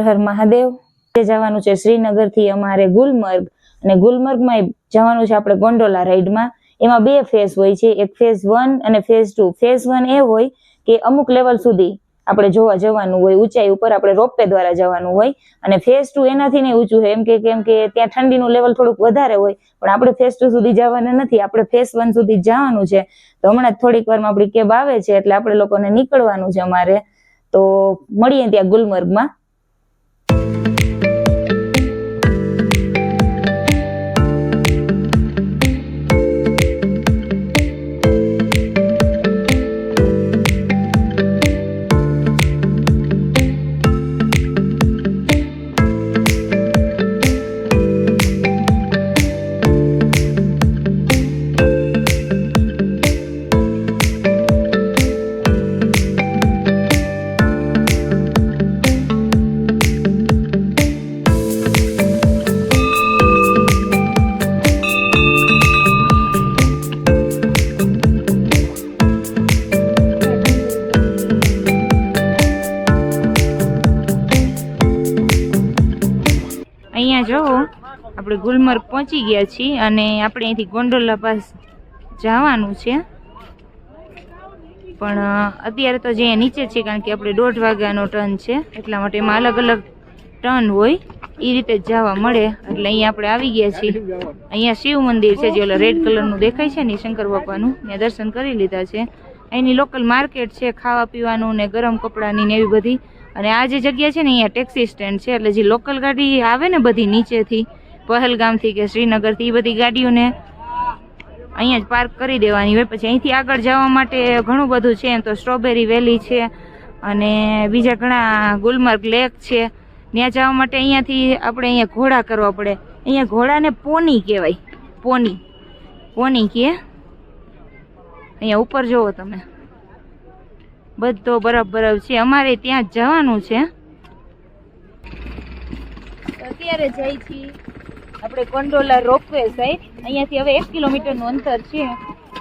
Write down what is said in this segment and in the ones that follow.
હર મહાદેવ. જવાનું છે શ્રીનગર થી અમારે ગુલમર્ગ, અને ગુલમર્ગમાં જવાનું છે આપણે ગોંડોલા રાઈડમાં. એમાં બે ફેઝ હોય છે, એક ફેઝ 1 અને ફેઝ 2. ફેઝ 1 એ હોય કે અમુક લેવલ સુધી આપણે જોવા જવાનું હોય, ઊંચાઈ ઉપર આપણે રોપવે દ્વારા જવાનું હોય. અને ફેઝ 2 એનાથી નહીં ઊંચું હોય, કેમ કે ત્યાં ઠંડીનું લેવલ થોડુંક વધારે હોય, પણ આપણે ફેઝ 2 સુધી જવાના નથી, આપણે ફેઝ 1 સુધી જવાનું છે. તો હમણાં થોડીક વારમાં આપણી કેબ આવે છે, એટલે આપણે લોકોને નીકળવાનું છે અમારે. તો મળીએ ત્યાં ગુલમર્ગમાં. અહીંયા જો આપણે ગુલમર્ગ પહોંચી ગયા છીએ, અને આપણે અહીંથી ગોંડોલા પાસ જવાનું છે. પણ અત્યારે તો જે નીચે છે, કારણ કે આપણે 1:30 વાગ્યાનો ટર્ન છે, એટલા માટે એમાં અલગ અલગ ટર્ન હોય, એ રીતે જ જવા મળે. એટલે અહીંયા આપણે આવી ગયા છીએ. અહીંયા શિવ મંદિર છે, જે ઓલા રેડ કલરનું દેખાય છે ને, શંકર બાપાનું. ત્યાં દર્શન કરી લીધા છે. અહીંની લોકલ માર્કેટ છે, ખાવા પીવાનું ને ગરમ કપડાની ને એવી બધી. અને આ જે જગ્યા છે ને, અહીંયા ટેક્સી સ્ટેન્ડ છે, એટલે જે લોકલ ગાડી આવે ને બધી નીચેથી, પહેલગામથી કે શ્રીનગરથી, એ બધી ગાડીઓને અહીંયા જ પાર્ક કરી દેવાની હોય. પછી અહીંથી આગળ જવા માટે ઘણું બધું છે, એમ તો સ્ટ્રોબેરી વેલી છે, અને બીજા ઘણા ગુલમર્ગ લેક છે. ત્યાં જવા માટે અહીંયાથી આપણે અહીંયા ઘોડા કરવા પડે. અહીંયા ઘોડાને પોની કહેવાય, પોની કહે. અહીંયા ઉપર જોવો તમે, બધો બરફ છે. અમારે ત્યાં જવાનું છે. અત્યારે જઈ છીએ આપણે ગોંડોલા રોપવે સાઈડ. અહીંયાથી હવે 1 કિલોમીટરનું અંતર છે,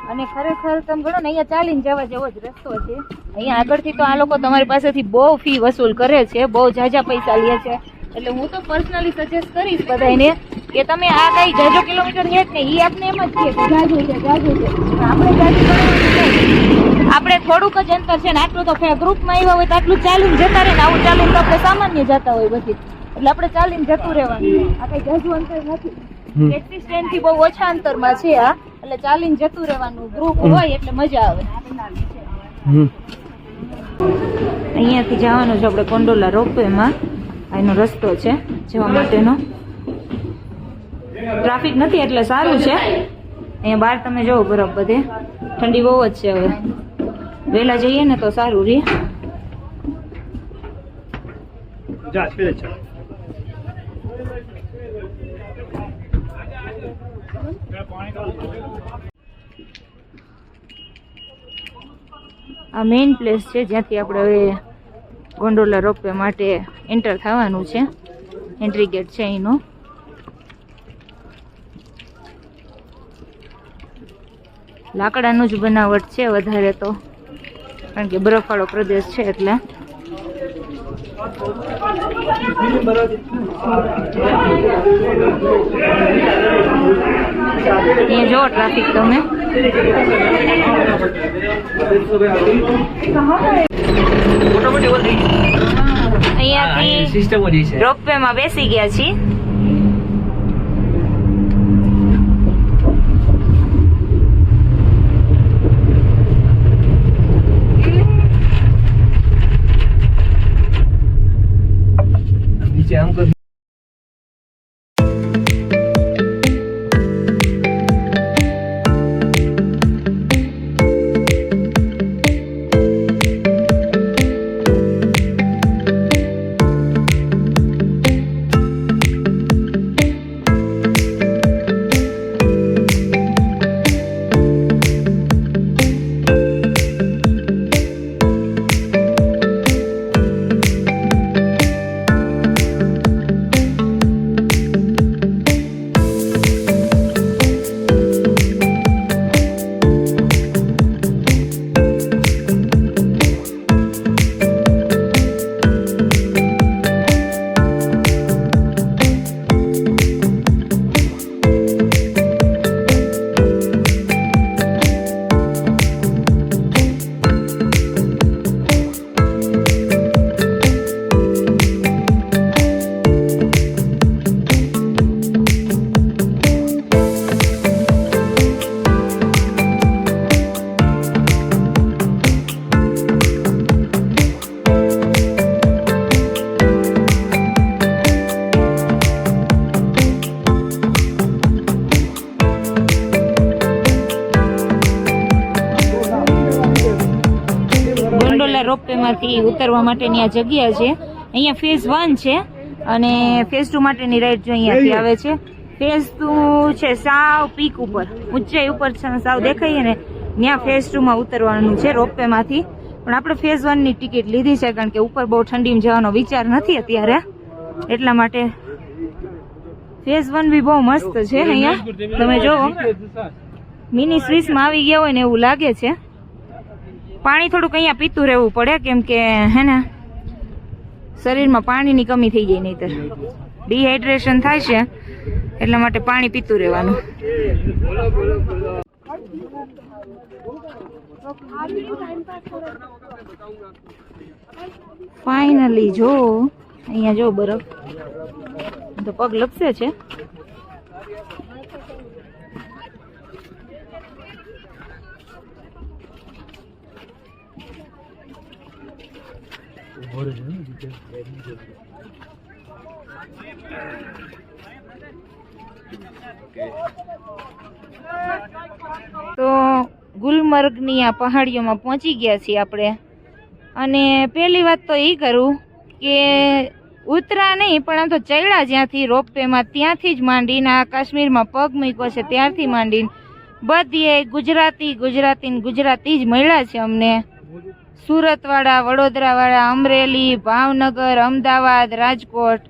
અને ખરેખર તમે ગણો ને, અહીંયા ચાલીને જવા જેવો જ રસ્તો છે. અહીંયા આગળથી તો આ લોકો તમારી પાસેથી બહુ ફી વસૂલ કરે છે, બહુ ઝાઝા પૈસા લે છે. એટલે હું તો પર્સનલી સજેસ્ટ કરીશ બધાને કે તમે આ કઈ ઝાઝો કિલોમીટર છે ને, એ આપને એમ જ છે કે ઝાઝું છે. આપણે ઝાઝું આપણે થોડુંક જ અંતર છે ને, આટલું તો ગ્રુપમાં આવ્યા હોય તો આટલું ચાલીને જતા રહે ને. આવું ચાલીને તો આપણે સામાન્ય જતા હોય બધી, એટલે આપણે ચાલીને જતું રહેવાનું. આ કઈ ઝાઝું અંતર નથી, ટેક્સી સ્ટેન્ડ થી બહુ ઓછા અંતરમાં છે આ, એટલે ચાલીને જતું રહેવાનું. ગ્રુપ હોય એટલે મજા આવે. અહીંયાથી જવાનું છે આપણે ગોંડોલા રોપવેમાં. એનો રસ્તો છે જવા માટેનો. ટ્રાફિક નથી એટલે સારું છે. અહીંયા બહાર તમે જોવો બરફ બધે, ઠંડી બહુ જ છે. હવે વહેલા જઈએ ને તો સારું રે. આ મેઇન પ્લેસ છે જ્યાંથી આપણે હવે ગોંડોલા રોપવે માટે એન્ટર થવાનું છે. એન્ટ્રી ગેટ છે અહીંનો. લાકડાનું જ બનાવટ છે વધારે તો, કારણ કે બરફવાળો પ્રદેશ છે એટલે. અહીંયા જો ટ્રાફિક તમે. અહીંયાથી રોપવે માં બેસી ગયા છીએ. રોપવેમાંથી ઉતરવા માટેની આ જગ્યા છે. અહીંયા ફેઝ 1 છે અને ફેઝ 2 માટેની રાઈડ જો અહીંયાથી આવે છે. ફેઝ 2 છે સાવ પીક ઉપર, ઊંચાઈ ઉપર છે, સાવ દેખાય ને ત્યાં ફેઝ 2 માં ઉતરવાનું છે રોપવેમાંથી. પણ આપણે ફેઝ 1 ની ટિકિટ લીધી છે કારણ કે ઉપર બહુ ઠંડીમાં જવાનો વિચાર નથી અત્યારે, એટલા માટે. ફેઝ 1 બી બહુ મસ્ત છે. અહીંયા તમે જોવો મિની સ્વિસમાં આવી ગયા હોય ને એવું લાગે છે. પાણી થોડુંક અહીંયા પીતું રહેવું પડે કેમ કે હે ને શરીરમાં પાણીની કમી થઈ જાય, નહીતર ડિહાઇડ્રેશન થાય છે, એટલા માટે પાણી પીતું રહેવાનું. ફાઇનલી જો અહીંયા જો બરફ તો પગ લપસે છે. તો ગુલમર્ગની આ પહાડીઓમાં પહોંચી ગયા છીએ આપણે. અને પહેલી વાત તો એ કરું કે ઉતરા નહીં પણ આમ તો ચડ્યા જ્યાંથી રોપવેમાં ત્યાંથી જ માંડીને આ કાશ્મીરમાં પગ મૂક્યો છે ત્યારથી માંડીને બધીએ ગુજરાતી જ મળ્યા છે અમને. સુરતવાળા, વડોદરાવાળા, અમરેલી, ભાવનગર, અમદાવાદ, રાજકોટ,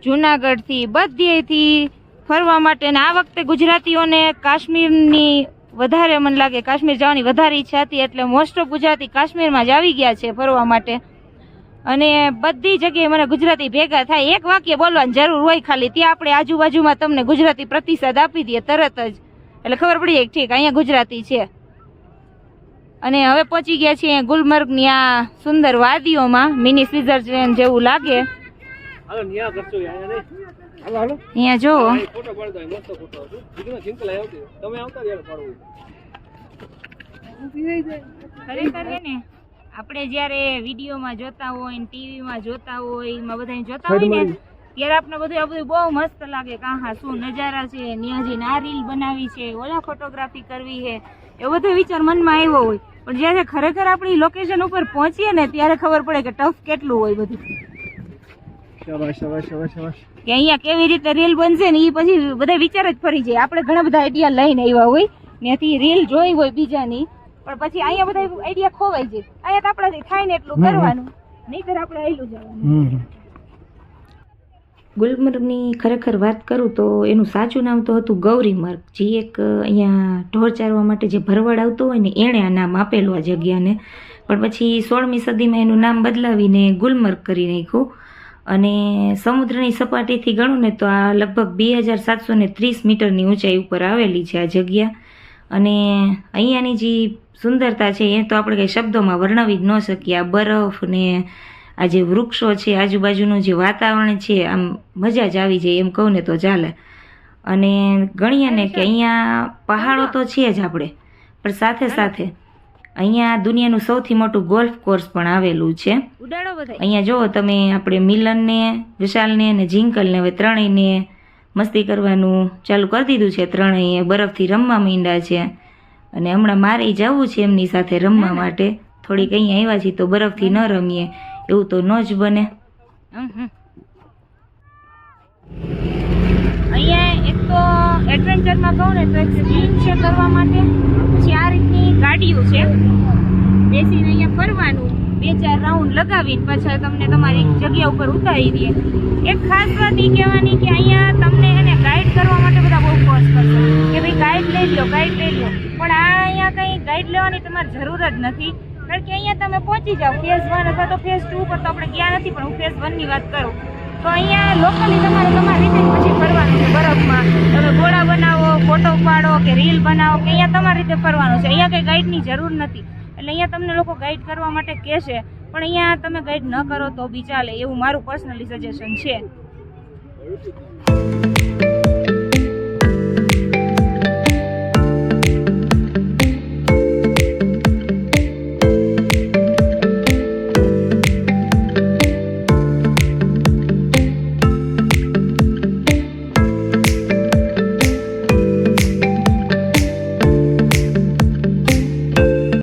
જુનાગઢથી બધીએથી ફરવા માટે. ને આ વખતે ગુજરાતીઓને કાશ્મીરની વધારે મને લાગે કાશ્મીર જવાની વધારે ઈચ્છા હતી, એટલે મોસ્ટ ઓફ ગુજરાતી કાશ્મીરમાં જ આવી ગયા છે ફરવા માટે. અને બધી જગ્યાએ મને ગુજરાતી ભેગા થાય, એક વાક્ય બોલવાની જરૂર હોય ખાલી, ત્યાં આપણે આજુબાજુમાં તમને ગુજરાતી પ્રતિસાદ આપી દઈએ તરત જ, એટલે ખબર પડી જાય ઠીક અહીંયા ગુજરાતી છે. અને હવે પહોંચી ગયા છીએ ગુલમર્ગની આ સુંદર વાદીઓમાં, મિની સ્વિટ્ઝરલેન્ડ જેવું લાગે. અહીંયા જો ખરેખર હે ને આપણે જયારે વિડીયોમાં જોતા હોય ને ટીવીમાં જોતા હોય એમાં બધા જોતા હોય ને ત્યારે આપણે બધું આ બધું બહુ મસ્ત લાગે કે હા શું નજારા છે, નિયાજીને આ રીલ બનાવી છે, ઓલા ફોટોગ્રાફી કરવી છે, એવો બધો વિચાર મનમાં આવ્યો હોય. પણ જયારે ખરેખર આપણી લોકેશન ઉપર પહોંચીએ ને ત્યારે ખબર પડે કે ટફ કેટલું હોય બધું. કે અહીંયા કેવી રીતે રીલ બનશે ને એ પછી બધા વિચાર જ ફરી જાય. આપણે ઘણા બધા આઈડિયા લઈને આવ્યા હોય ત્યાંથી રીલ જોઈ હોય બીજાની, પણ પછી અહીંયા બધા આઈડિયા ખોવાઈ જાય. અહીંયા તો આપણાથી થાય ને એટલું કરવાનું, નહીંતર આપણે આયલું જવાનું. ગુલમર્ગની ખરેખર વાત કરું તો એનું સાચું નામ તો હતું ગૌરીમર્ગ. જે એક અહીંયા ઢોર ચારવા માટે જે ભરવાડ આવતો હોય ને એણે આ નામ આપેલું આ જગ્યાને. પણ પછી 16મી સદીમાં એનું નામ બદલાવીને ગુલમર્ગ કરી નાખ્યું. અને સમુદ્રની સપાટીથી ગણું ને તો આ લગભગ 2730 મીટરની ઊંચાઈ ઉપર આવેલી છે આ જગ્યા. અને અહીંયાની જે સુંદરતા છે એ તો આપણે કંઈ શબ્દોમાં વર્ણવી જ ન શકીએ. આ બરફ ને આ જે વૃક્ષો છે, આજુબાજુનું જે વાતાવરણ છે, આમ મજા જ આવી જાય એમ કહું ને તો ચાલે. અને ગણીએ ને કે અહીંયા પહાડો તો છે જ આપણે, પણ સાથે સાથે અહીંયા દુનિયાનું સૌથી મોટું ગોલ્ફ કોર્સ પણ આવેલું છે. અહીંયા જુઓ તમે, આપણે મિલનને, વિશાલને અને જિંકલને હવે ત્રણેયને મસ્તી કરવાનું ચાલુ કરી દીધું છે. ત્રણેય બરફથી રમવા માંડ્યા છે. અને હમણાં મારે જવું છે એમની સાથે રમવા માટે. થોડીક અહીંયા આવ્યા છીએ તો બરફથી ન રમીએ એવું તો ન જ બને. અહીંયા એક તો એડવેન્ચરમાં કહું ને તો એક સ્કીઇંગ છે કરવા માટે, પછી આ રીતની ગાડીઓ છે, બેસીને અહીંયા ફરવાનું, 2-4 રાઉન્ડ લગાવીને પાછા તમને તમારી જગ્યા ઉપર ઉતારી દે. એક ખાસ વાત એ કહેવાની કે અહીંયા તમને એને ગાઈડ કરવા માટે બધા બહુ ફોર્સ કરશે કે ભાઈ ગાઈડ લઈ લો, ગાઈડ લઈ લો. પણ આ અહીંયા કંઈ ગાઈડ લેવાની તમારે જરૂર જ નથી, કારણ કે અહીંયા તમે પહોંચી જાઓ. ફેઝ 1 અથવા તો ફેઝ 2 પર તો આપણે ગયા નથી, પણ હું ફેઝ 1 ની વાત કરું તો અહીંયા લોકલી તમારે તમારી રીતે પછી ફરવાનું છે. બરફમાં તમે ગોળા બનાવો, ફોટો પાડો કે રીલ બનાવો કે અહીંયા તમારી રીતે ફરવાનું છે. અહીંયા કંઈ ગાઈડની જરૂર નથી. એટલે અહીંયા તમને લોકો ગાઈડ કરવા માટે કહેશે, પણ અહીંયા તમે ગાઈડ ન કરો તો બી ચાલે, એવું મારું પર્સનલી સજેશન છે.